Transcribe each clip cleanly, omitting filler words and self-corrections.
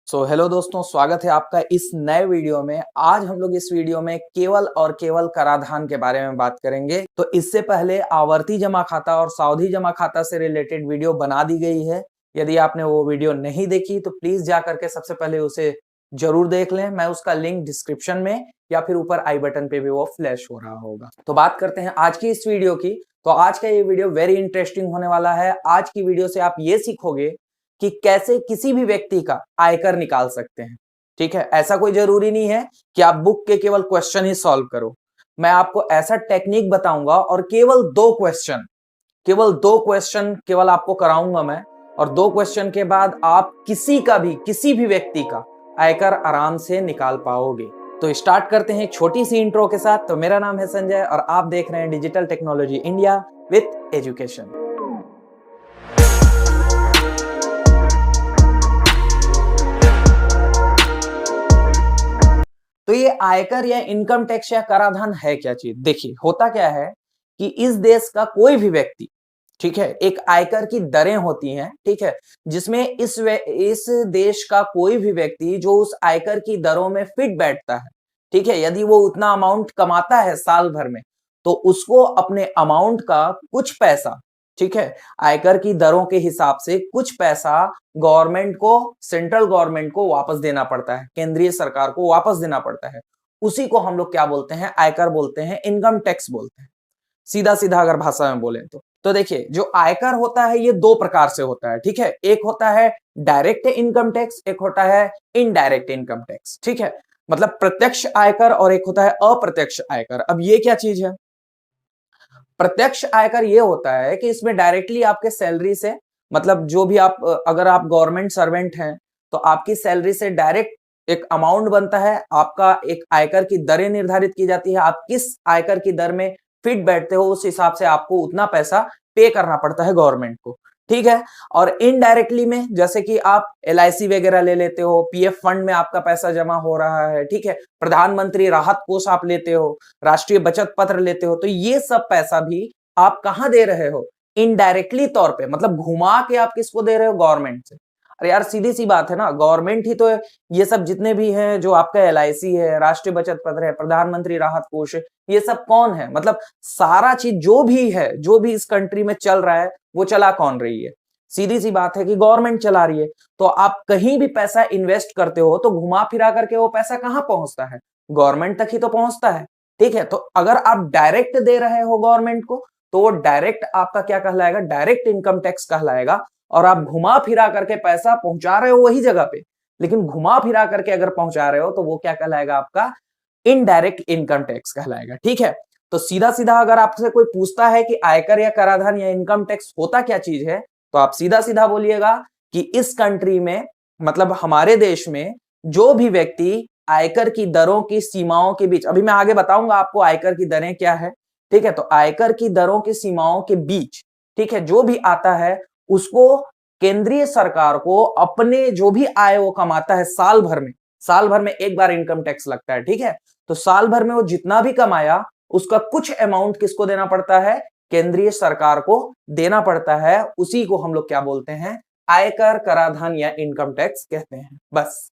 Hello दोस्तों, स्वागत है आपका इस नए वीडियो में। आज हम लोग इस वीडियो में केवल और केवल कराधान के बारे में बात करेंगे। तो इससे पहले आवर्ती जमा खाता और सावधि जमा खाता से रिलेटेड वीडियो बना दी गई है। यदि आपने वो वीडियो नहीं देखी तो प्लीज जा करके सबसे पहले उसे जरूर देख लें। मैं उसका लिंक डिस्क्रिप्शन में या फिर ऊपर आई बटन पे भी वो फ्लैश हो रहा होगा। तो बात करते हैं आज की इस वीडियो की। तो आज का ये वीडियो वेरी इंटरेस्टिंग होने वाला है। आज की वीडियो से आप ये सीखोगे कि कैसे किसी भी व्यक्ति का आयकर निकाल सकते हैं। ठीक है, ऐसा कोई जरूरी नहीं है कि आप बुक के केवल क्वेश्चन ही सॉल्व करो। मैं आपको ऐसा टेक्निक बताऊंगा और केवल दो क्वेश्चन केवल आपको कराऊंगा मैं। और दो क्वेश्चन के बाद आप किसी भी व्यक्ति का आयकर आराम से निकाल पाओगे। तो स्टार्ट करते हैं एक छोटी सी इंट्रो के साथ। तो मेरा नाम है संजय और आप देख रहे हैं digital technology India with education. तो ये आयकर या इनकम टैक्स या कराधान है क्या चीज? देखिए, होता क्या है कि इस देश का कोई भी व्यक्ति, ठीक है, एक आयकर की दरें होती हैं, ठीक है, जिसमें इस देश का कोई भी व्यक्ति जो उस आयकर की दरों में फिट बैठता है, ठीक है, यदि वो उतना अमाउंट कमाता है साल भर में, तो उसको अपने अमाउंट का कुछ पैसा, ठीक है, आयकर की दरों के हिसाब से कुछ पैसा गवर्नमेंट को, सेंट्रल गवर्नमेंट को वापस देना पड़ता है, केंद्रीय सरकार को वापस देना पड़ता है। उसी को हम लोग क्या बोलते हैं? आयकर बोलते हैं, इनकम टैक्स बोलते हैं, सीधा सीधा अगर भाषा में बोले तो देखिए, जो आयकर होता है ये दो प्रकार से होता है, ठीक है। एक होता है डायरेक्ट इनकम टैक्स, एक होता है इनडायरेक्ट इनकम टैक्स, ठीक है, मतलब प्रत्यक्ष आयकर, और एक होता है अप्रत्यक्ष आयकर। अब ये क्या चीज है? प्रत्यक्ष आयकर ये होता है कि इसमें डायरेक्टली आपके सैलरी से, मतलब जो भी आप, अगर आप गवर्नमेंट सर्वेंट हैं तो आपकी सैलरी से डायरेक्ट एक अमाउंट बनता है, आपका एक आयकर की दरें निर्धारित की जाती है, आप किस आयकर की दर में फिट बैठते हो उस हिसाब से आपको उतना पैसा पे करना पड़ता है गवर्नमेंट को, ठीक है। और इनडायरेक्टली में, जैसे कि आप एलआईसी वगैरह ले लेते हो, पीएफ फंड में आपका पैसा जमा हो रहा है, ठीक है, प्रधानमंत्री राहत कोष आप लेते हो, राष्ट्रीय बचत पत्र लेते हो, तो ये सब पैसा भी आप कहां दे रहे हो? इनडायरेक्टली तौर पे, मतलब घुमा के आप किसको दे रहे हो? गवर्नमेंट से। अरे यार, सीधी सी बात है ना, गवर्नमेंट ही तो ये सब जितने भी हैं, जो आपका एलआईसी है, राष्ट्रीय बचत पत्र है, प्रधानमंत्री राहत कोष है, ये सब कौन है? मतलब सारा चीज जो भी है, जो भी इस कंट्री में चल रहा है, वो चला कौन रही है? सीधी सी बात है कि गवर्नमेंट चला रही है। तो आप कहीं भी पैसा इन्वेस्ट करते हो तो घुमा फिरा करके वो पैसा कहां पहुंचता है? गवर्नमेंट तक ही तो पहुंचता है, ठीक है। तो अगर आप डायरेक्ट दे रहे हो गवर्नमेंट को, तो वो डायरेक्ट आपका क्या कहलाएगा? डायरेक्ट इनकम टैक्स कहलाएगा। और आप घुमा फिरा करके पैसा पहुंचा रहे हो वही जगह पे, लेकिन घुमा फिरा करके अगर पहुंचा रहे हो तो वो क्या कहलाएगा? आपका इनडायरेक्ट इनकम टैक्स कहलाएगा, ठीक है। तो सीधा सीधा अगर आपसे कोई पूछता है कि आयकर या कराधान या इनकम टैक्स होता क्या चीज है, तो आप सीधा सीधा बोलिएगा कि इस कंट्री में, मतलब हमारे देश में, जो भी व्यक्ति आयकर की दरों की सीमाओं के बीच, अभी मैं आगे बताऊंगा आपको आयकर की दरें क्या है, ठीक है, तो आयकर की दरों की सीमाओं के बीच, ठीक है, जो भी आता है उसको केंद्रीय सरकार को अपने जो भी आय वो कमाता है साल भर में एक बार इनकम टैक्स लगता है, ठीक है। तो साल भर में वो जितना भी कमाया उसका कुछ अमाउंट किसको देना पड़ता है? केंद्रीय सरकार को देना पड़ता है। उसी को हम लोग क्या बोलते हैं? आयकर, कराधान या इनकम टैक्स कहते हैं, बस,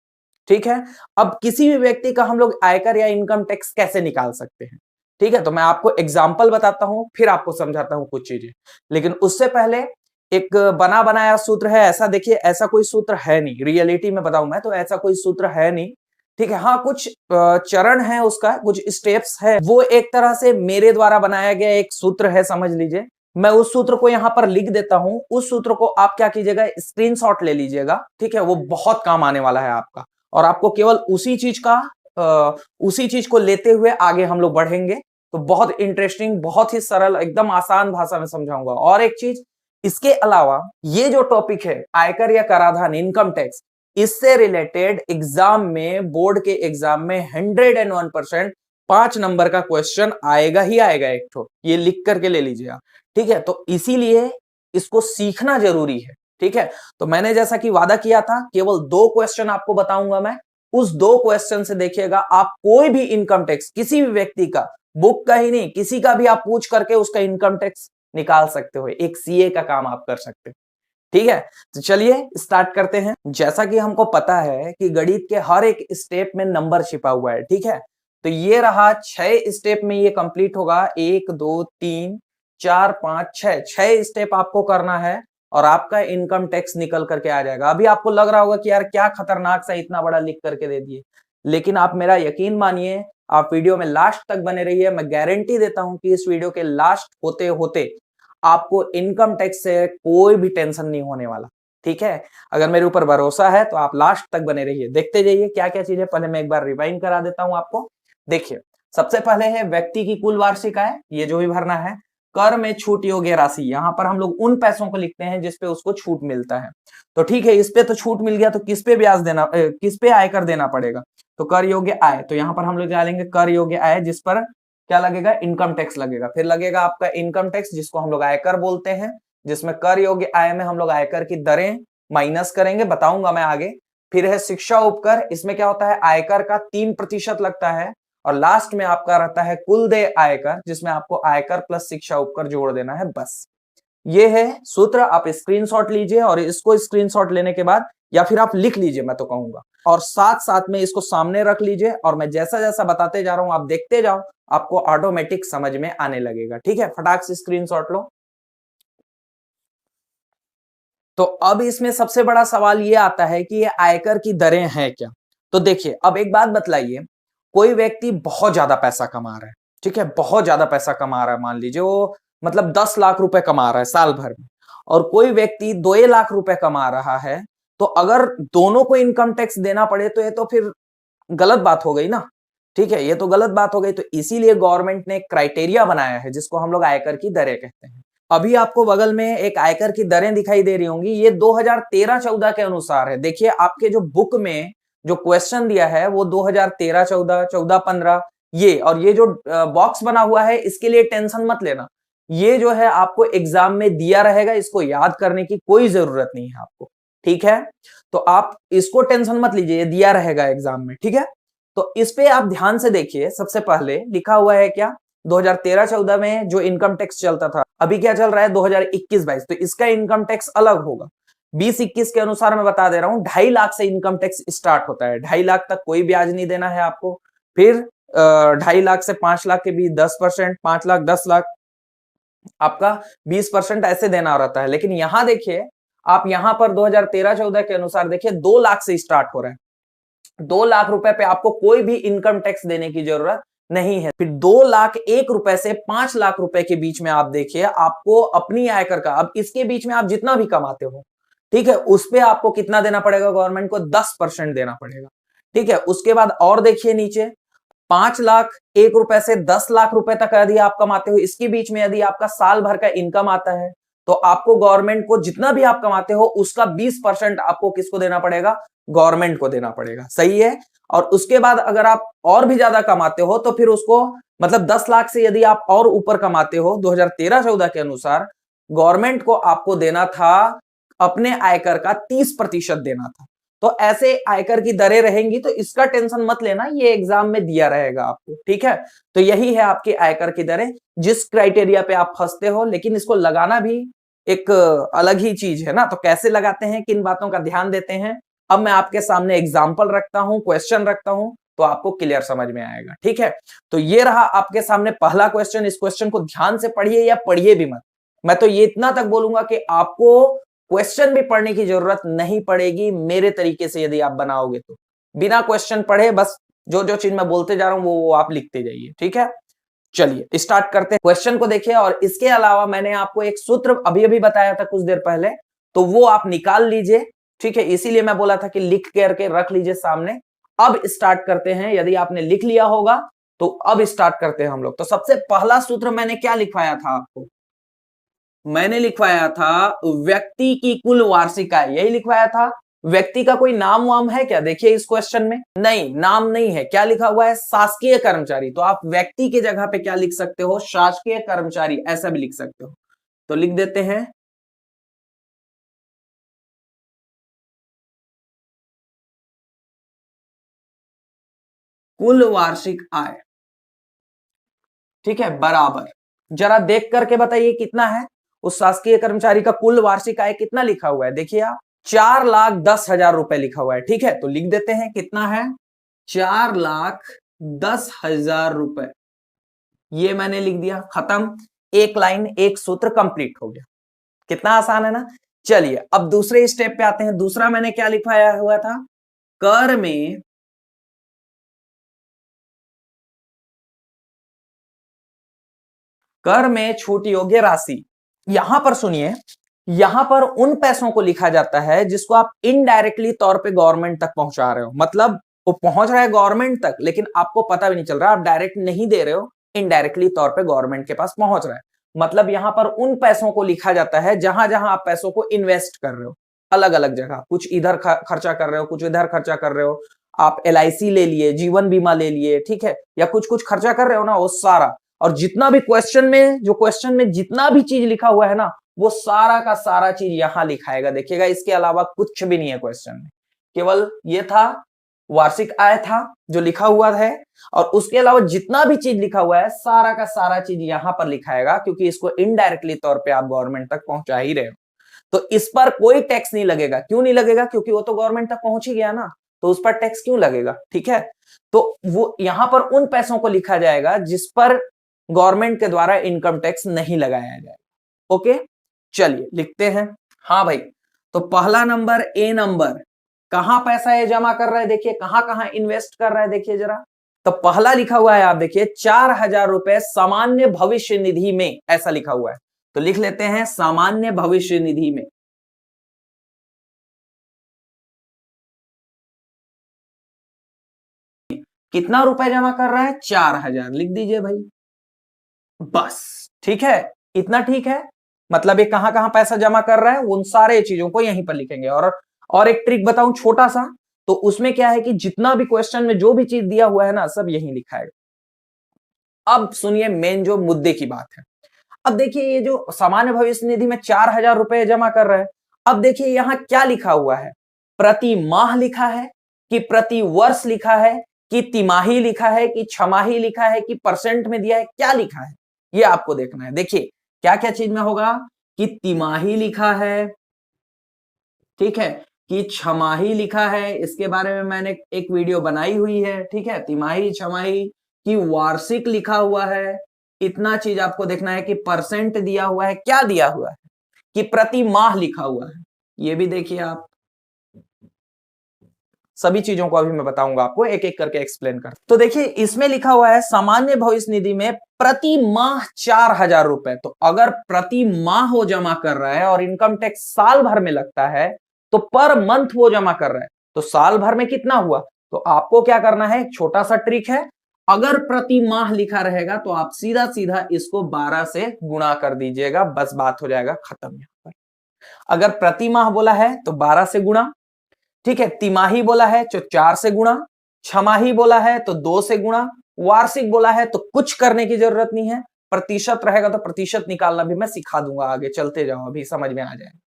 ठीक है। अब किसी भी व्यक्ति का हम लोग आयकर या इनकम टैक्स कैसे निकाल सकते हैं, ठीक है, तो मैं आपको एग्जाम्पल बताता हूं, फिर आपको समझाता हूं कुछ चीजें। लेकिन उससे पहले एक बना बनाया सूत्र है, ऐसा देखिए, ऐसा कोई सूत्र है नहीं, रियलिटी में बताऊं मैं तो ऐसा कोई सूत्र है नहीं, ठीक है। हाँ, कुछ चरण है उसका, कुछ स्टेप्स है, वो एक तरह से मेरे द्वारा बनाया गया एक सूत्र है, समझ लीजिए। मैं उस सूत्र को यहां पर लिख देता हूं, उस सूत्र को आप क्या कीजिएगा? स्क्रीनशॉट ले लीजिएगा, ठीक है, वो बहुत काम आने वाला है आपका। और आपको केवल उसी चीज को लेते हुए आगे हम लोग बढ़ेंगे। तो बहुत इंटरेस्टिंग, बहुत ही सरल, एकदम आसान भाषा में समझाऊंगा। और एक चीज, इसके अलावा ये जो टॉपिक है आयकर या कराधान, इनकम टैक्स, इससे रिलेटेड एग्जाम में, बोर्ड के एग्जाम में 101% 5 नंबर का क्वेश्चन आएगा ही आएगा एक तो, ये लिख करके ले लीजिए आप, ठीक है। तो इसीलिए इसको सीखना जरूरी है, ठीक है। तो मैंने जैसा कि वादा किया था, केवल 2 क्वेश्चन आपको बताऊंगा मैं। उस 2 क्वेश्चन से देखिएगा, आप कोई भी इनकम टैक्स, किसी भी व्यक्ति का, बुक का ही नहीं, किसी का भी आप पूछ करके उसका इनकम टैक्स निकाल सकते हो। एक सीए का काम आप कर सकते हो, ठीक है, तो चलिए स्टार्ट करते हैं। जैसा कि हमको पता है कि गणित के हर एक स्टेप में नंबर छिपा हुआ है, ठीक है, तो ये रहा 6 स्टेप में ये कंप्लीट होगा। 1 2 3 4 5 6 6 स्टेप आपको करना है और आपका इनकम टैक्स निकल करके आ जाएगा। अभी आपको लग रहा होगा कि यार क्या खतरनाक सा इतना बड़ा लिख करके दे दिए, लेकिन आप मेरा यकीन मानिए, आप वीडियो में लास्ट तक बने रहिए। मैं गारंटी देता हूं कि इस वीडियो के लास्ट होते होते आपको इनकम टैक्स से कोई भी टेंशन नहीं होने वाला, ठीक है। अगर मेरे ऊपर भरोसा है तो आप लास्ट तक बने रहिए, देखते जाइए क्या क्या चीजें। पहले मैं एक बार रिवाइंड करा देता हूं आपको। देखिए, सबसे पहले है व्यक्ति की कुल वार्षिक आय, ये जो भी भरना है। कर में छूट योग्य राशि, यहां पर हम लोग उन पैसों को लिखते हैं जिसपे उसको छूट मिलता है। तो ठीक है, इस पे तो छूट मिल गया, तो किस पे ब्याज देना, किस पे आयकर देना पड़ेगा, तो कर योग्य आय। तो यहाँ पर हम लोग डालेंगे कर योग्य आय, जिस पर क्या लगेगा, इनकम टैक्स लगेगा। फिर लगेगा आपका इनकम टैक्स, जिसको हम लोग आयकर बोलते हैं, जिसमें कर योग्य आय में हम लोग आयकर की दरें माइनस करेंगे, बताऊंगा मैं आगे। फिर है शिक्षा उपकर, इसमें क्या होता है, आयकर का 3% लगता है। और लास्ट में आपका रहता है कुल देय आयकर, जिसमें आपको आयकर प्लस शिक्षा उपकर जोड़ देना है, बस। ये है सूत्र, आप स्क्रीनशॉट लीजिए और इसको स्क्रीनशॉट लेने के बाद या फिर आप लिख लीजिए, मैं तो कहूंगा, और साथ साथ में इसको सामने रख लीजिए और मैं जैसा जैसा बताते जा रहा हूं आप देखते जाओ, आपको ऑटोमेटिक समझ में आने लगेगा, ठीक है। फटाक से स्क्रीनशॉट लो। तो अब इसमें सबसे बड़ा सवाल ये आता है कि ये आयकर की दरें हैं क्या। तो देखिए, अब एक बात बतलाइए, कोई व्यक्ति बहुत ज्यादा पैसा कमा रहा है, ठीक है, बहुत ज्यादा पैसा कमा रहा है, मान लीजिए वो मतलब 10 लाख रुपए कमा रहा है साल भर में, और कोई व्यक्ति 2 लाख रुपए कमा रहा है, तो अगर दोनों को इनकम टैक्स देना पड़े तो ये तो फिर गलत बात हो गई ना, ठीक है, ये तो गलत बात हो गई। तो इसीलिए गवर्नमेंट ने एक क्राइटेरिया बनाया है जिसको हम लोग आयकर की दरें कहते हैं। अभी आपको बगल में एक आयकर की दरें दिखाई दे रही होंगी, ये 2013-14 के अनुसार है। देखिए, आपके जो बुक में जो क्वेश्चन दिया है वो 2013-14, 14-15, ये और ये जो बॉक्स बना हुआ है, इसके लिए टेंशन मत लेना। ये जो है आपको एग्जाम में दिया रहेगा, इसको याद करने की कोई जरूरत नहीं है आपको, ठीक है। तो आप इसको टेंशन मत लीजिए, ये दिया रहेगा एग्जाम में, ठीक है। तो इस पे आप ध्यान से देखिए, सबसे पहले लिखा हुआ है क्या, 2013-14 में जो इनकम टैक्स चलता था, अभी क्या चल रहा है 2021-22, तो इसका इनकम टैक्स अलग होगा। 20-21 के अनुसार मैं बता दे रहा हूं, 2.5 लाख से इनकम टैक्स स्टार्ट होता है। 2.5 लाख तक कोई ब्याज नहीं देना है आपको। फिर 2.5 लाख से 5 लाख के बीच 10%, 5 लाख 10 लाख आपका 20% ऐसे देना रहता है। लेकिन यहां देखिए, आप यहां पर 2013-14 के अनुसार देखिए 2 लाख से स्टार्ट हो रहा है। 2 लाख रुपए पे आपको कोई भी इनकम टैक्स देने की जरूरत नहीं है। फिर 2 लाख 1 रुपए से 5 लाख रुपए के बीच में आप देखिए, आपको अपनी आयकर का, अब इसके बीच में आप जितना भी कमाते हो, ठीक है, उस पे आपको कितना देना पड़ेगा, गवर्नमेंट को 10% देना पड़ेगा, ठीक है। उसके बाद और देखिए नीचे, 5 लाख 1 रुपए से 10 लाख रुपए तक यदि आप कमाते हो, इसके बीच में यदि आपका साल भर का इनकम आता है, तो आपको गवर्नमेंट को जितना भी आप कमाते हो उसका 20% आपको किसको देना पड़ेगा, गवर्नमेंट को देना पड़ेगा, सही है। और उसके बाद अगर आप और भी ज्यादा कमाते हो तो फिर उसको, मतलब 10 लाख से यदि आप और ऊपर कमाते हो, 2013-14 के अनुसार गवर्नमेंट को आपको देना था, अपने आयकर का 30% देना था। तो ऐसे आयकर की दरें रहेंगी, तो इसका टेंशन मत लेना, ये एग्जाम में दिया रहेगा आपको, ठीक है। तो यही है आपकी आयकर की दरें, जिस क्राइटेरिया पे आप फंसते हो, लेकिन इसको लगाना भी एक अलग ही चीज है ना। तो कैसे लगाते हैं, किन बातों का ध्यान देते हैं, अब मैं आपके सामने एग्जाम्पल रखता हूं, क्वेश्चन रखता हूं, तो आपको क्लियर समझ में आएगा, ठीक है। तो ये रहा आपके सामने पहला क्वेश्चन। इस क्वेश्चन को ध्यान से पढ़िए या पढ़िए भी मत, मैं तो ये इतना तक बोलूंगा कि आपको क्वेश्चन भी पढ़ने की जरूरत नहीं पड़ेगी मेरे तरीके से यदि आप बनाओगे तो। बिना क्वेश्चन पढ़े बस जो जो चीज मैं बोलते जा रहा हूं वो आप लिखते जाइए, ठीक है। चलिए स्टार्ट करते हैं, क्वेश्चन को देखिए। और इसके अलावा मैंने आपको एक सूत्र अभी अभी बताया था कुछ देर पहले, तो वो आप निकाल लीजिए, ठीक है। इसीलिए मैं बोला था कि लिख करके रख लीजिए सामने। अब स्टार्ट करते हैं, यदि आपने लिख लिया होगा तो अब स्टार्ट करते हैं हम लोग। तो सबसे पहला सूत्र मैंने क्या लिखवाया था आपको, मैंने लिखवाया था व्यक्ति की कुल वार्षिक आय, यही लिखवाया था। व्यक्ति का कोई नाम वाम है क्या, देखिए इस क्वेश्चन में, नहीं, नाम नहीं है। क्या लिखा हुआ है, शासकीय कर्मचारी। तो आप व्यक्ति की जगह पे क्या लिख सकते हो, शासकीय कर्मचारी, ऐसा भी लिख सकते हो। तो लिख देते हैं कुल वार्षिक आय, ठीक है, बराबर, जरा देख करके बताइए कितना है। उस शासकीय कर्मचारी का कुल वार्षिक आय कितना लिखा हुआ है, देखिए आप 4,10,000 रुपए लिखा हुआ है। ठीक है, तो लिख देते हैं कितना है, 4,10,000 रुपए। ये मैंने लिख दिया, खत्म, एक लाइन एक सूत्र कंप्लीट हो गया। कितना आसान है ना। चलिए अब दूसरे स्टेप पे आते हैं। दूसरा मैंने क्या लिखवाया हुआ था, कर में छूट योग्य राशि। यहां पर सुनिए, यहां पर उन पैसों को लिखा जाता है जिसको आप इनडायरेक्टली तौर पे गवर्नमेंट तक पहुंचा रहे हो, मतलब वो पहुंच रहा है गवर्नमेंट तक लेकिन आपको पता भी नहीं चल रहा, आप डायरेक्ट नहीं दे रहे हो, इनडायरेक्टली तौर पे गवर्नमेंट के पास पहुंच रहा है। मतलब यहां पर उन पैसों को लिखा जाता है जहां जहां आप पैसों को इन्वेस्ट कर रहे हो, अलग अलग जगह, कुछ इधर खर्चा कर रहे हो, कुछ इधर खर्चा कर रहे हो, आप LIC ले लिए, जीवन बीमा ले लिए, ठीक है, या कुछ कुछ खर्चा कर रहे हो ना, वो सारा, और जितना भी क्वेश्चन में जितना भी चीज लिखा हुआ है ना, वो सारा का सारा चीज यहां लिखाएगा, देखिएगा, इसके अलावा कुछ भी नहीं है क्वेश्चन में, केवल ये था वार्षिक आय था जो लिखा हुआ है, और उसके अलावा जितना भी चीज लिखा हुआ है सारा का सारा चीज यहां पर लिखाएगा, क्योंकि इसको इनडायरेक्टली तौर पे आप गवर्नमेंट तक पहुंचा ही रहे हो, तो इस पर कोई टैक्स नहीं लगेगा। क्यों नहीं लगेगा, क्योंकि वो तो गवर्नमेंट तक पहुंच ही गया ना, तो उस पर टैक्स क्यों लगेगा, ठीक है। तो वो यहां पर उन पैसों को लिखा जाएगा जिस पर गवर्नमेंट के द्वारा इनकम टैक्स नहीं लगाया जाएगा। ओके, चलिए लिखते हैं। हाँ भाई, तो पहला नंबर, ए नंबर, कहां पैसा ये जमा कर रहा है, देखिए कहां कहां इन्वेस्ट कर रहा है, देखिए जरा। तो पहला लिखा हुआ है, आप देखिए 4,000 रुपए सामान्य भविष्य निधि में, ऐसा लिखा हुआ है, तो लिख लेते हैं सामान्य भविष्य निधि में। कितना रुपए जमा कर रहा है, 4,000, लिख दीजिए भाई, बस, ठीक है, इतना ठीक है। मतलब ये कहां कहां पैसा जमा कर रहा है, उन सारे चीजों को यहीं पर लिखेंगे। और एक ट्रिक बताऊं छोटा सा, तो उसमें क्या है कि जितना भी क्वेश्चन में जो भी चीज दिया हुआ है ना, सब यहीं लिखा है। अब सुनिए मेन जो मुद्दे की बात है। अब देखिए ये जो सामान्य भविष्य निधि में 4,000 रुपए जमा कर रहे हैं, अब देखिए यहां क्या लिखा हुआ है, प्रति माह लिखा है कि प्रति वर्ष लिखा है कि तिमाही लिखा है कि छमाही लिखा है कि परसेंट में दिया है, क्या लिखा है, ये आपको देखना है। देखिए क्या क्या चीज में होगा, कि तिमाही लिखा है, ठीक है, कि छमाही लिखा है, इसके बारे में मैंने एक वीडियो बनाई हुई है, ठीक है, तिमाही छमाही, कि वार्षिक लिखा हुआ है, इतना चीज आपको देखना है, कि परसेंट दिया हुआ है, क्या दिया हुआ है, कि प्रति माह लिखा हुआ है, ये भी देखिए आप। सभी चीजों को अभी मैं बताऊंगा आपको, एक एक करके एक्सप्लेन कर। तो देखिए इसमें लिखा हुआ है सामान्य भविष्य निधि में प्रति माह 4,000 रुपए, तो अगर प्रति माह वो जमा कर रहा है और इनकम टैक्स साल भर में लगता है, तो पर मंथ वो जमा कर रहा है, तो साल भर में कितना हुआ, तो आपको क्या करना है, एक छोटा सा ट्रिक है, अगर प्रति माह लिखा रहेगा तो आप सीधा सीधा इसको 12 से गुणा कर दीजिएगा, बस बात हो जाएगा खत्म। यहां पर अगर प्रति माह बोला है तो 12 से गुणा, ठीक है, तिमाही बोला है तो 4 से गुणा, छमाही बोला है तो 2 से गुणा, वार्षिक बोला है तो कुछ करने की जरूरत नहीं है, प्रतिशत रहेगा तो प्रतिशत निकालना भी मैं सिखा दूंगा, आगे चलते जाओ, अभी समझ में आ जाएगा,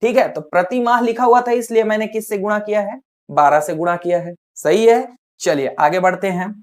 ठीक है। तो प्रति माह लिखा हुआ था इसलिए मैंने किससे गुणा किया है, 12 से गुणा किया है, सही है। चलिए आगे बढ़ते हैं।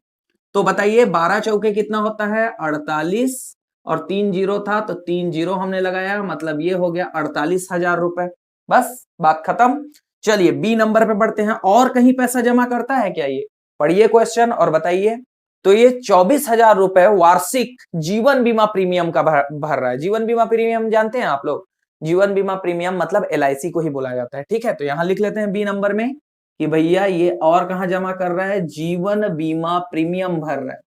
तो बताइए 12 चौके कितना होता है, 48, और 3 जीरो था तो 3 जीरो हमने लगाया, मतलब ये हो गया 48,000 रुपए, बस बात खत्म। चलिए बी नंबर पे बढ़ते हैं, और कहीं पैसा जमा करता है क्या, ये पढ़िए क्वेश्चन और बताइए। तो ये 24,000 रुपए वार्षिक जीवन बीमा प्रीमियम का भर रहा है। जीवन बीमा प्रीमियम जानते हैं आप लोग, जीवन बीमा प्रीमियम मतलब LIC को ही बोला जाता है, ठीक है। तो यहां लिख लेते हैं बी नंबर में कि भैया ये और कहां जमा कर रहा है, जीवन बीमा प्रीमियम भर रहा है।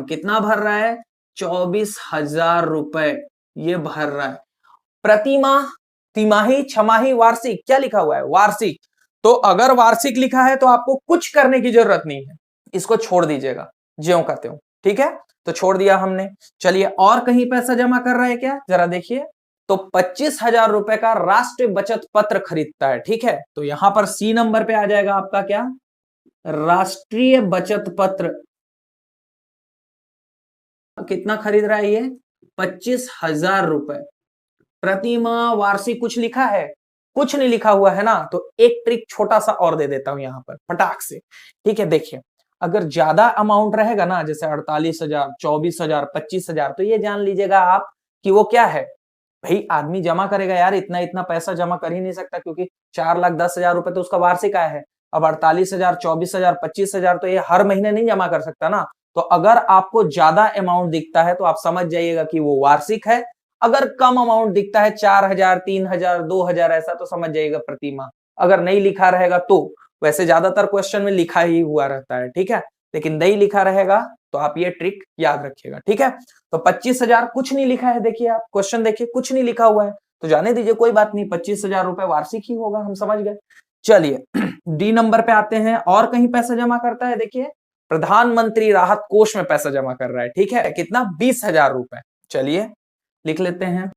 कितना भर रहा है, 24,000 रुपए ये भर रहा है प्रति माह, तिमाही, छमाही, वार्षिक, क्या लिखा हुआ है, वार्षिक। तो अगर वार्षिक लिखा है तो आपको कुछ करने की जरूरत नहीं है, इसको छोड़ दीजिएगा ज्यों करते हो, ठीक है, तो छोड़ दिया हमने। चलिए और कहीं पैसा जमा कर रहा है क्या, जरा देखिए। तो 25,000 रुपए का राष्ट्रीय बचत पत्र खरीदता है, ठीक है। तो यहां पर सी नंबर पे आ जाएगा आपका क्या, राष्ट्रीय बचत पत्र। कितना खरीद रहा है ये, 25,000 रुपए प्रति माह, वार्षिक कुछ लिखा है, कुछ नहीं लिखा हुआ है ना, तो एक ट्रिक छोटा सा और दे देता हूं यहां पर फटाक से, ठीक है। देखिए अगर ज्यादा अमाउंट रहेगा ना, जैसे 48,000, 24,000, 25,000, तो ये जान लीजिएगा आप कि वो क्या है, भाई आदमी जमा करेगा यार, इतना इतना पैसा जमा कर ही नहीं सकता, क्योंकि 4,10,000 रुपए तो उसका वार्षिक आय है। अब 48,000, 24,000, 25,000 तो ये हर महीने नहीं जमा कर सकता ना। तो अगर आपको ज्यादा अमाउंट दिखता है तो आप समझ जाइएगा कि वो वार्षिक है। अगर कम अमाउंट दिखता है, 4,000, 3,000, 2,000 ऐसा, तो समझ जाइएगा प्रति माह। अगर नहीं लिखा रहेगा तो, वैसे ज्यादातर क्वेश्चन में लिखा ही हुआ रहता है, ठीक है, लेकिन नहीं लिखा रहेगा तो आप ये ट्रिक याद रखिएगा, ठीक है। तो 25,000 कुछ नहीं लिखा है, देखिए आप क्वेश्चन देखिए, कुछ नहीं लिखा हुआ है, तो जाने दीजिए, कोई बात नहीं, 25,000 रुपए वार्षिक ही होगा, हम समझ गए। चलिए डी नंबर पे आते हैं, और कहीं पैसा जमा करता है, देखिए प्रधानमंत्री राहत कोष में पैसा जमा कर रहा है, ठीक है, कितना, 20,000 रुपए। चलिए लिख लेते हैं,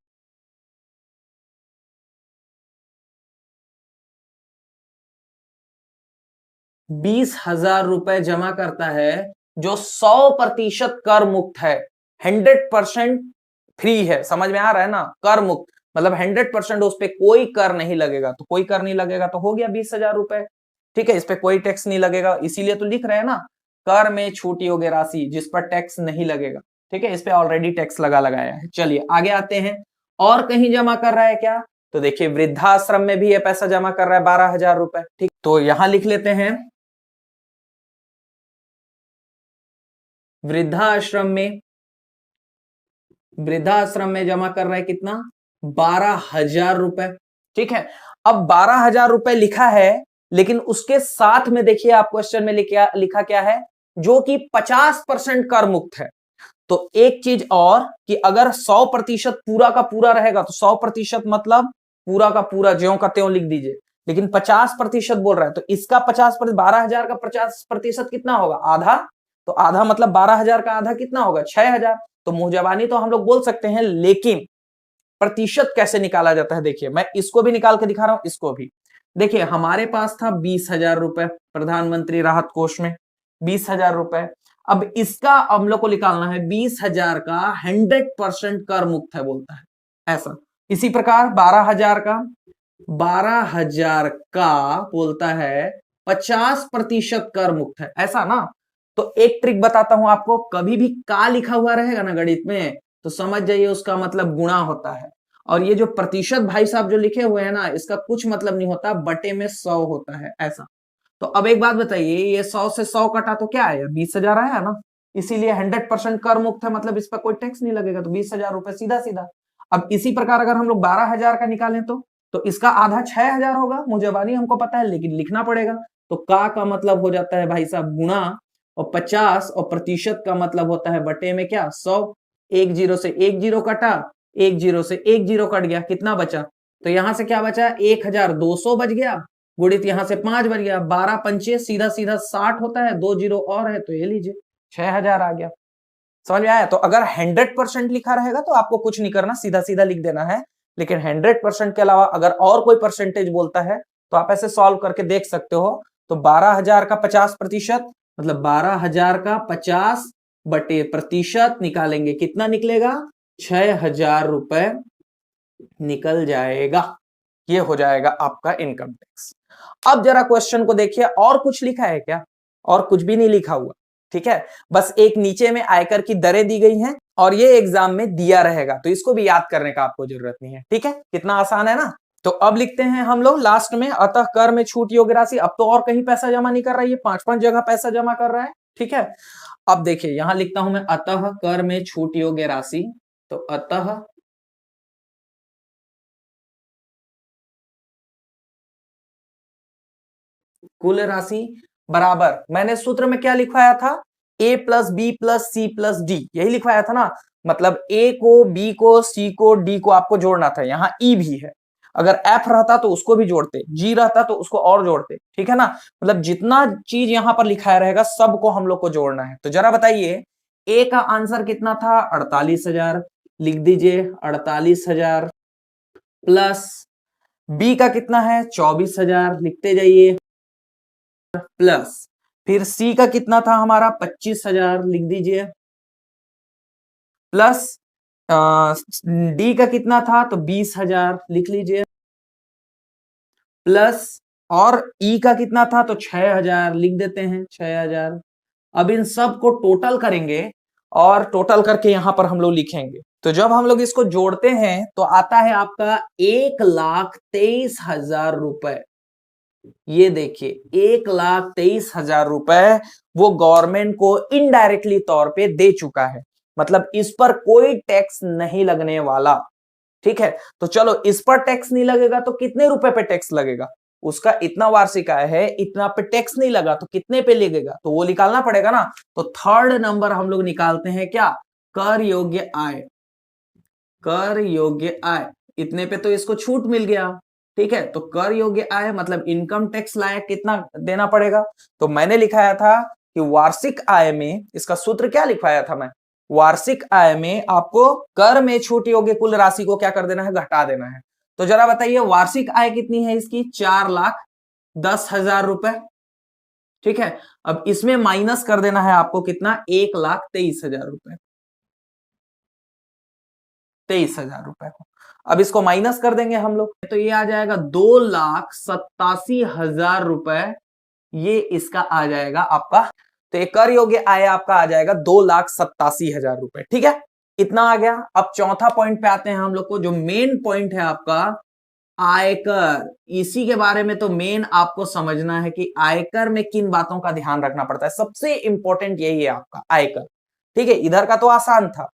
20,000 रुपए जमा करता है, जो 100% कर मुक्त है, 100% फ्री है, समझ में आ रहा है ना, कर मुक्त मतलब 100% उस पर कोई कर नहीं लगेगा, तो कोई कर नहीं लगेगा तो हो गया 20,000 रुपए, ठीक है, इस पे कोई टैक्स नहीं लगेगा, इसीलिए तो लिख रहे हैं ना, कर में छूट योग्य राशि जिस पर टैक्स नहीं लगेगा, ठीक है, इस पे ऑलरेडी टैक्स लगाया है। चलिए आगे आते हैं, और कहीं जमा कर रहा है क्या, तो देखिए वृद्धाश्रम में भी ये पैसा जमा कर रहा है 12,000 रुपए, ठीक, तो यहां लिख लेते हैं, वृद्धाश्रम में जमा कर रहा है कितना, 12,000 रुपए, ठीक है। अब 12,000 रुपए लिखा है, लेकिन उसके साथ में देखिए आप क्वेश्चन में लिखा क्या है, जो कि 50% कर मुक्त है। तो एक चीज और, कि अगर 100% पूरा का पूरा रहेगा, तो 100% मतलब पूरा का पूरा ज्यों का त्यों लिख दीजिए, लेकिन 50% बोल रहा है, तो इसका 50%, 12,000 का 50% कितना होगा, आधा, तो आधा मतलब 12,000 का आधा कितना होगा, 6,000। तो मुंह जबानी तो हम लोग बोल सकते हैं, लेकिन प्रतिशत कैसे निकाला जाता है, देखिए मैं इसको भी निकाल के दिखा रहा हूं, इसको भी देखिए, हमारे पास था 20,000 रुपए प्रधानमंत्री राहत कोष में, 20,000 रुपए। अब इसका हम लोग को निकालना है, 20,000 का 100% कर मुक्त है बोलता है, ऐसा। इसी प्रकार 12,000 का बोलता है 50% कर मुक्त है, ऐसा ना। तो एक ट्रिक बताता हूं आपको, कभी भी का लिखा हुआ रहेगा ना गणित में, तो समझ जाइए उसका मतलब गुणा होता है, और ये जो प्रतिशत भाई साहब जो लिखे हुए हैं ना, इसका कुछ मतलब नहीं होता, बटे में 100 होता है, ऐसा। तो अब एक बात बताइए, ये 100 से 100 कटा तो क्या आया, 20,000 आया ना, इसीलिए 100% कर मुक्त है, मतलब इस पर कोई टैक्स नहीं लगेगा, तो 20,000 रुपए सीधा सीधा। अब इसी प्रकार अगर हम लोग 12,000 का निकालें, तो इसका आधा 6,000 होगा, मुझे हमको पता है, लेकिन लिखना पड़ेगा। तो का मतलब हो जाता है भाई साहब गुणा, और 50, और प्रतिशत का मतलब होता है बटे में क्या, 100। एक जीरो से एक जीरो कटा, एक जीरो से एक जीरो कट गया, कितना बचा, तो यहां से क्या बचा, 1,200 बच गया, गुणित यहां से 5 बच गया, 12 पंचे सीधा सीधा 60 होता है, 2 जीरो और है, तो ये लीजिए 6,000 आ गया। समझ में आया। तो अगर 100% लिखा रहेगा तो आपको कुछ नहीं करना, सीधा सीधा लिख देना है, लेकिन 100% के अलावा अगर और कोई परसेंटेज बोलता है तो आप ऐसे सॉल्व करके देख सकते हो। तो 12,000 का 50% मतलब 12,000 का 50 बटे प्रतिशत निकालेंगे, कितना निकलेगा, 6,000 रुपए निकल जाएगा। ये हो जाएगा आपका इनकम टैक्स। अब जरा क्वेश्चन को देखिए, और कुछ लिखा है क्या, और कुछ भी नहीं लिखा हुआ, ठीक है, बस एक नीचे में आयकर की दरें दी गई हैं, और ये एग्जाम में दिया रहेगा, तो इसको भी याद करने का आपको जरूरत नहीं है, ठीक है, कितना आसान है ना। तो अब लिखते हैं हम लोग लास्ट में, अतः कर में छूट योग्य राशि, अब तो और कहीं पैसा जमा नहीं कर रहा है, ये 5-5 जगह पैसा जमा कर रहा है, ठीक है। अब देखिए यहां लिखता हूं मैं, अतः कर में छूट योग्य राशि, तो अतः कुल राशि बराबर, मैंने सूत्र में क्या लिखवाया था, a plus B plus C plus D, यही लिखवाया था ना, मतलब a को, b को, c को, d को आपको जोड़ना था, यहाँ e भी है, अगर f रहता तो उसको भी जोड़ते, g रहता तो उसको और जोड़ते, ठीक है ना, मतलब जितना चीज यहां पर लिखाया रहेगा सबको हम लोग को जोड़ना है। तो जरा बताइए, a का आंसर कितना था, 48,000, लिख दीजिए 48,000, प्लस b का कितना है, 24,000, लिखते जाइए, प्लस फिर सी का कितना था हमारा, 25,000, लिख दीजिए, प्लस डी का कितना था, तो 20,000, लिख लीजिए, प्लस और ई का कितना था, तो 6,000, लिख देते हैं 6,000, अब इन सब को टोटल करेंगे और टोटल करके यहां पर हम लोग लिखेंगे। तो जब हम लोग इसको जोड़ते हैं तो आता है आपका 1,23,000 रुपए। ये देखिए 1,23,000 रुपए वो गवर्नमेंट को इनडायरेक्टली तौर पे दे चुका है, मतलब इस पर कोई टैक्स नहीं लगने वाला। ठीक है, तो चलो इस पर टैक्स नहीं लगेगा तो कितने रुपए पे टैक्स लगेगा, उसका इतना वार्षिक आय है, इतना पे टैक्स नहीं लगा तो कितने पे लगेगा, तो वो निकालना पड़ेगा ना। तो थर्ड नंबर हम लोग निकालते हैं क्या, कर योग्य आय। कर योग्य आय इतने पे तो इसको छूट मिल गया। ठीक है, तो कर योग्य आय मतलब इनकम टैक्स लायक कितना देना पड़ेगा। तो मैंने लिखाया था कि वार्षिक आय में, इसका सूत्र क्या लिखवाया था मैं, वार्षिक आय में आपको कर में छूट योग्य कुल राशि को क्या कर देना है, घटा देना है। तो जरा बताइए वार्षिक आय कितनी है इसकी, 4,10,000 रुपए। ठीक है, अब इसमें माइनस कर देना है आपको कितना, 1,23,000 रुपए, 23,000 रुपए को। अब इसको माइनस कर देंगे हम लोग तो ये आ जाएगा 2,87,000 रुपए, ये इसका आ जाएगा आपका। तो ये कर योग्य आय आपका आ जाएगा 2,87,000 रुपए। ठीक है, इतना आ गया। अब चौथा पॉइंट पे आते हैं हम लोग को, जो मेन पॉइंट है आपका आयकर। इसी के बारे में तो मेन आपको समझना है कि आयकर में किन बातों का ध्यान रखना पड़ता है। सबसे इंपॉर्टेंट यही है आपका आयकर। ठीक है, इधर का तो आसान था।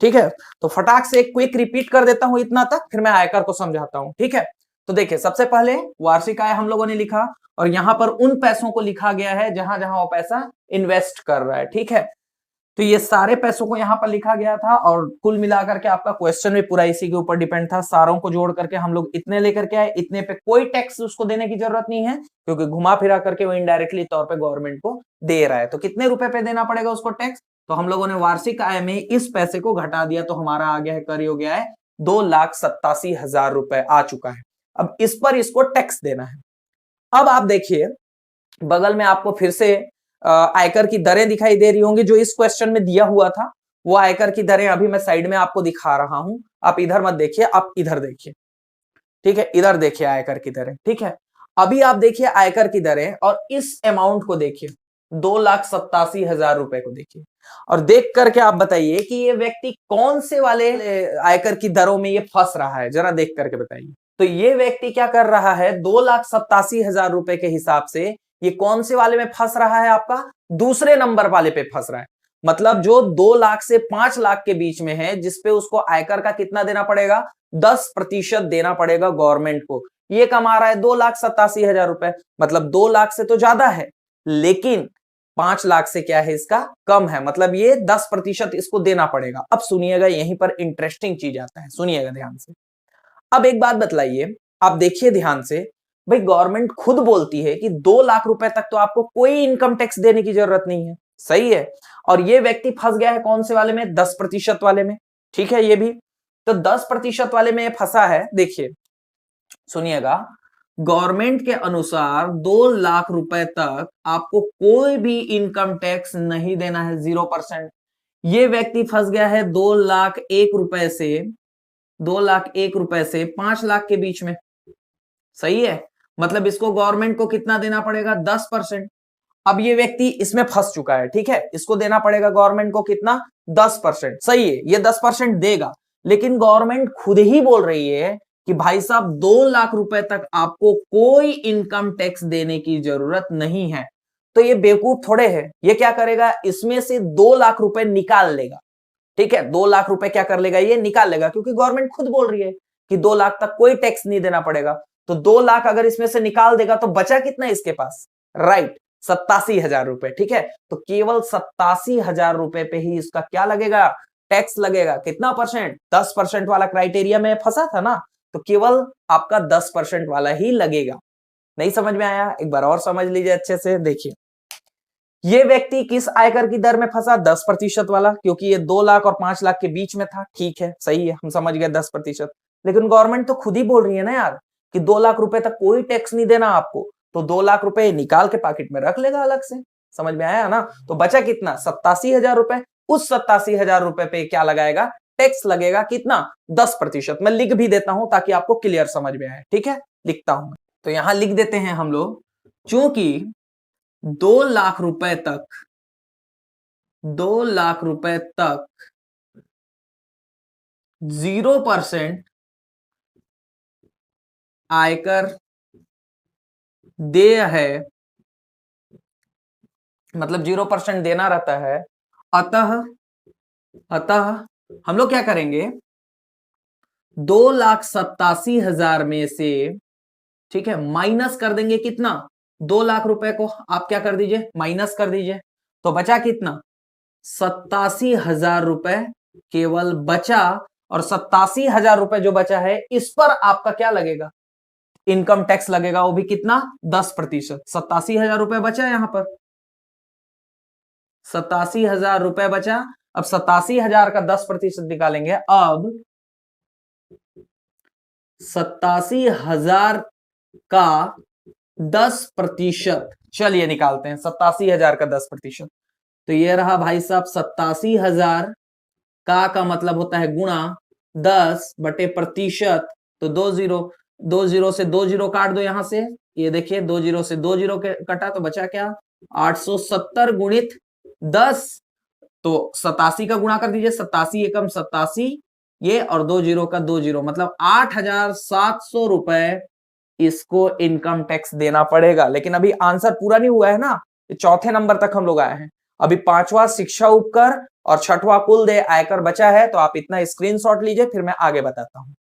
ठीक है, तो फटाक से एक क्विक रिपीट कर देता हूं इतना तक, फिर मैं आयकर को समझाता हूं। ठीक है, तो देखिए सबसे पहले वार्षिक आय हम लोगों ने लिखा और यहां पर उन पैसों को लिखा गया है जहां जहां वो पैसा इन्वेस्ट कर रहा है। ठीक है, तो ये सारे पैसों को यहां पर लिखा गया था और कुल मिलाकर के आपका क्वेश्चन भी पूरा इसी के ऊपर डिपेंड था। सारों को जोड़ करके हम लोग इतने लेकर के आए, इतने पे कोई टैक्स उसको देने की जरूरत नहीं है क्योंकि घुमा फिरा करके वो इनडायरेक्टली तौर पे गवर्नमेंट को दे रहा है। तो कितने रुपए पे देना पड़ेगा उसको टैक्स, तो हम लोगों ने वार्षिक आय में इस पैसे को घटा दिया तो हमारा आ गया है कर योग्य आय 2,87,000 रुपए आ चुका है। अब इस पर इसको टैक्स देना है। अब आप देखिए बगल में आपको फिर से आयकर की दरें दिखाई दे रही होंगी जो इस क्वेश्चन में दिया हुआ था। वो आयकर की दरें अभी मैं साइड में आपको दिखा रहा हूं, आप इधर मत देखिए, आप इधर देखिए। ठीक है, इधर देखिए आयकर की दरें। ठीक है, अभी आप देखिए आयकर की दरें और इस अमाउंट को देखिए 2,87,000 रुपए को देखिए और देख करके आप बताइए कि ये व्यक्ति कौन से वाले आयकर की दरों में ये फंस रहा है, जरा देख करके बताइए। तो ये व्यक्ति क्या कर रहा है, 2,87,000 रुपए के हिसाब से ये कौन से वाले में फंस रहा है, आपका दूसरे नंबर वाले पे फंस रहा है। मतलब जो 2 लाख से 5 लाख के बीच में है, जिसपे उसको आयकर का कितना देना पड़ेगा, 10% देना पड़ेगा गवर्नमेंट को। ये कमा रहा है 2,87,000 रुपए, मतलब 2 लाख से तो ज्यादा है लेकिन 5 लाख से क्या है इसका कम है, मतलब ये 10% इसको देना पड़ेगा। अब सुनिएगा, यहीं पर इंटरेस्टिंग चीज आता है, सुनिएगा ध्यान से। अब एक बात बतलाइए, आप देखिए ध्यान से, भाई गवर्नमेंट खुद बोलती है कि 2 लाख रुपए तक तो आपको कोई इनकम टैक्स देने की जरूरत नहीं है, सही है। और ये व्यक्ति फंस गया है कौन से वाले में, 10% वाले में। ठीक है, ये भी तो 10% वाले में फंसा है। देखिए सुनिएगा, गवर्नमेंट के अनुसार 2 लाख रुपए तक आपको कोई भी इनकम टैक्स नहीं देना है, 0%। ये व्यक्ति फंस गया है 2,01,000 से 2,01,000 से 5 लाख के बीच में, सही है। मतलब इसको गवर्नमेंट को कितना देना पड़ेगा, 10%। अब ये व्यक्ति इसमें फंस चुका है, ठीक है, इसको देना पड़ेगा गवर्नमेंट को कितना, 10%, सही है, ये 10% देगा। लेकिन गवर्नमेंट खुद ही बोल रही है कि भाई साहब 2 लाख रुपए तक आपको कोई इनकम टैक्स देने की जरूरत नहीं है। तो ये बेवकूफ थोड़े है, ये क्या करेगा, इसमें से 2 लाख रुपए निकाल लेगा। ठीक है, 2 लाख रुपए क्या कर लेगा, ये निकाल लेगा, क्योंकि गवर्नमेंट खुद बोल रही है कि 2 लाख तक कोई टैक्स नहीं देना पड़ेगा। तो 2 लाख अगर इसमें से निकाल देगा तो बचा कितना इसके पास, राइट, 87,000 रुपए। ठीक है, तो केवल 87,000 रुपए पे ही इसका क्या लगेगा, टैक्स लगेगा। कितना परसेंट, 10% वाला क्राइटेरिया में फंसा था ना, तो केवल आपका 10% वाला ही लगेगा। नहीं समझ में आया, एक बार और समझ लीजिए अच्छे से। देखिए ये व्यक्ति किस आयकर की दर में फंसा, 10% वाला, क्योंकि ये 2 लाख और 5 लाख के बीच में था। ठीक है, सही है, हम समझ गए 10%। लेकिन गवर्नमेंट तो खुद ही बोल रही है ना यार कि 2 लाख रुपए तक कोई टैक्स नहीं देना आपको, तो 2 लाख रुपए निकाल के पॉकेट में रख लेगा अलग से। समझ में आया ना, तो बचा कितना, 87,000 रुपए। उस 87,000 रुपए पे क्या लगाएगा, टैक्स लगेगा कितना, 10%। मैं लिख भी देता हूं ताकि आपको क्लियर समझ में आए। ठीक है, लिखता हूं, तो यहां लिख देते हैं हम लोग, चूंकि 2 लाख रुपए तक 2 लाख रुपए तक 0% आयकर देय है, मतलब 0% देना रहता है। अतः हम लोग क्या करेंगे, 2,87,000 में से, ठीक है, माइनस कर देंगे कितना, 2 लाख रुपए को आप क्या कर दीजिए, माइनस कर दीजिए, तो बचा कितना, 87,000 रुपए केवल बचा। और 87,000 रुपए जो बचा है, इस पर आपका क्या लगेगा, इनकम टैक्स लगेगा, वो भी कितना, 10%। 87,000 रुपए बचा यहां पर, 87,000 रुपए बचा। अब 87,000 का 10% निकालेंगे। अब 87,000 का 10%, चलिए निकालते हैं 87,000 का 10%। तो ये रहा भाई साहब 87,000 का मतलब होता है गुणा 10/%। तो 2 जीरो से 2 जीरो काट दो यहां से, ये देखिए 2 जीरो से 2 जीरो कटा, तो बचा क्या, 870 गुणित 10। तो 87 का गुणा कर दीजिए, 87 एकम 87 ये, और 2 जीरो का 2 जीरो, मतलब 8,700 रुपए इसको इनकम टैक्स देना पड़ेगा। लेकिन अभी आंसर पूरा नहीं हुआ है ना, चौथे नंबर तक हम लोग आए हैं। अभी 5वां शिक्षा उपकर और 6वां कुल देय आयकर बचा है। तो आप इतना स्क्रीनशॉट लीजिए, फिर मैं आगे बताता हूं। हम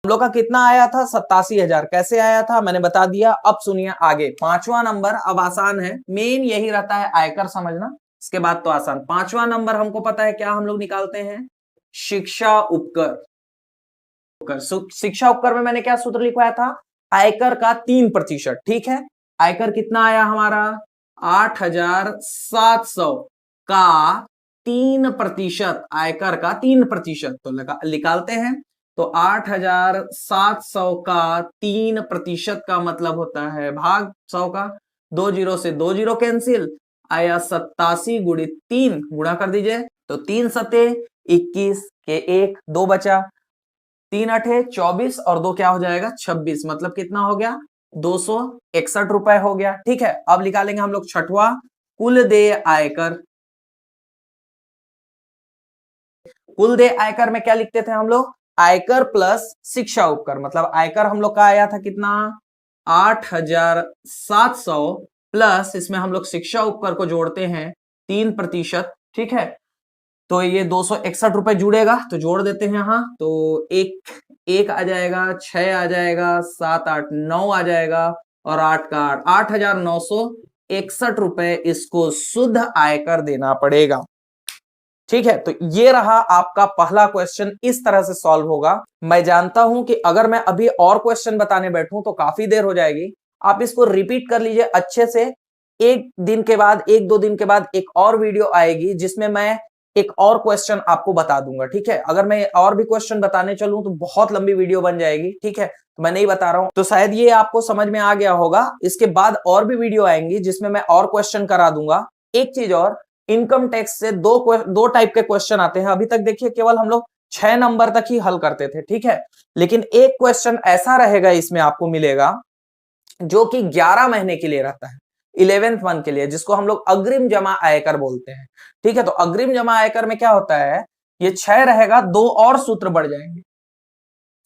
लोग का कितना आया था, 87,000। कैसे आया था मैंने बता दिया। अब सुनिए आगे 5वां नंबर। अब आसान है, मेन यही रहता है आयकर समझना, इसके बाद तो आसान। 5वां नंबर हमको पता है क्या हम लोग निकालते हैं, शिक्षा उपकर। शिक्षा उपकर में मैंने क्या सूत्र लिखवाया था, आयकर का 3%। ठीक है, आयकर कितना आया हमारा, 8,700 का 3%, आयकर का 3%। तो निकालते हैं। तो 8,700 का 3% का मतलब होता है भाग 100 का। 2 जीरो से 2 जीरो कैंसिल, आया 87 गुणित 3, गुणा कर दीजिए। तो 3 सते 21 के 1 2 बचा, 3 अठे 24 और 2 क्या हो जाएगा, 26। मतलब कितना हो गया, 261 रुपए हो गया। ठीक है, अब निकालेंगे हम लोग 6वां कुल देय आयकर। कुल देय आयकर में क्या लिखते थे हम लोग, आयकर प्लस शिक्षा उपकर। मतलब आयकर हम लोग का आया था कितना, 8,700 प्लस इसमें हम लोग शिक्षा उपकर को जोड़ते हैं 3%। ठीक है, तो ये 261 रुपए जुड़ेगा, तो जोड़ देते हैं यहां। तो एक आ जाएगा, 6 आ जाएगा, 7 8 9 आ जाएगा, और 8 का 8, 8,961 रुपए इसको शुद्ध आयकर देना पड़ेगा। ठीक है, तो ये रहा आपका पहला क्वेश्चन। इस तरह से सॉल्व होगा। मैं जानता हूं कि अगर मैं अभी और क्वेश्चन बताने बैठूं तो काफी देर हो जाएगी। आप इसको रिपीट कर लीजिए अच्छे से। एक दिन के बाद, 1-2 दिन के बाद एक और वीडियो आएगी जिसमें मैं एक और क्वेश्चन आपको बता दूंगा। ठीक है, अगर मैं और भी क्वेश्चन बताने चलूं तो बहुत लंबी वीडियो बन जाएगी। ठीक है, तो मैं नहीं बता रहा हूं, तो शायद ये आपको समझ में आ गया होगा। इसके बाद और भी वीडियो आएंगी जिसमें मैं और क्वेश्चन करा दूंगा। एक चीज और, इनकम टैक्स से दो टाइप के क्वेश्चन आते हैं। अभी तक देखिए केवल हम लोग 6 नंबर तक ही हल करते थे। ठीक है, लेकिन एक क्वेश्चन ऐसा रहेगा इसमें आपको मिलेगा जो कि 11 महीने के लिए रहता है, 11th मंथ के लिए, जिसको हम लोग अग्रिम जमा आयकर बोलते हैं। ठीक है, तो अग्रिम जमा आयकर में क्या होता है, ये 6 रहेगा, 2 और सूत्र बढ़ जाएंगे,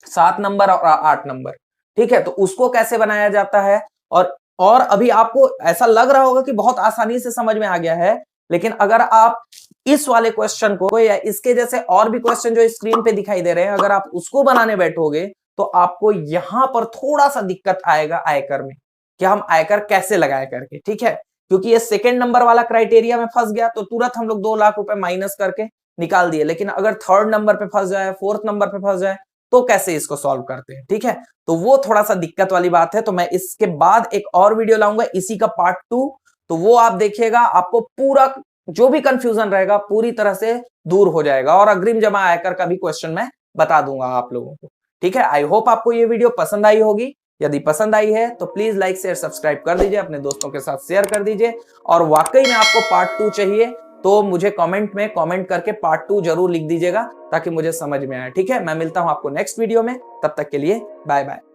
7 नंबर और 8 नंबर। ठीक है, तो उसको कैसे बनाया जाता है, और अभी आपको ऐसा लग रहा होगा कि बहुत आसानी से समझ में आ गया है, लेकिन अगर आप इस वाले क्वेश्चन को या इसके जैसे और भी क्वेश्चन जो स्क्रीन पे दिखाई दे रहे हैं, अगर आप उसको बनाने बैठोगे तो आपको यहां पर थोड़ा सा दिक्कत आएगा आयकर में, कि हम आयकर कैसे लगाए करके। ठीक है, क्योंकि ये सेकंड नंबर वाला क्राइटेरिया में फंस गया तो तुरंत हम लोग 2 लाख रुपए माइनस करके निकाल दिए। लेकिन अगर थर्ड नंबर पे फंस जाए, फोर्थ नंबर पे फंस जाए, तो कैसे इसको सॉल्व करते हैं। ठीक है, तो वो थोड़ा सा दिक्कत वाली बात है। तो मैं इसके बाद एक और वीडियो लाऊंगा इसी का पार्ट 2, तो वो आप देखिएगा, आपको पूरा जो भी कंफ्यूजन रहेगा पूरी तरह से दूर हो जाएगा, और अग्रिम जमा आयकर का भी क्वेश्चन मैं बता दूंगा आप लोगों को। ठीक है, आई होप आपको ये वीडियो पसंद आई होगी। यदि पसंद आई है तो प्लीज लाइक शेयर सब्सक्राइब कर दीजिए, अपने दोस्तों के साथ शेयर कर दीजिए। और वाकई में आपको पार्ट 2 चाहिए तो मुझे कमेंट में कमेंट करके पार्ट 2 जरूर लिख दीजिएगा, ताकि मुझे समझ में आए। ठीक है, मैं मिलता हूं आपको नेक्स्ट वीडियो में, तब तक के लिए बाय बाय।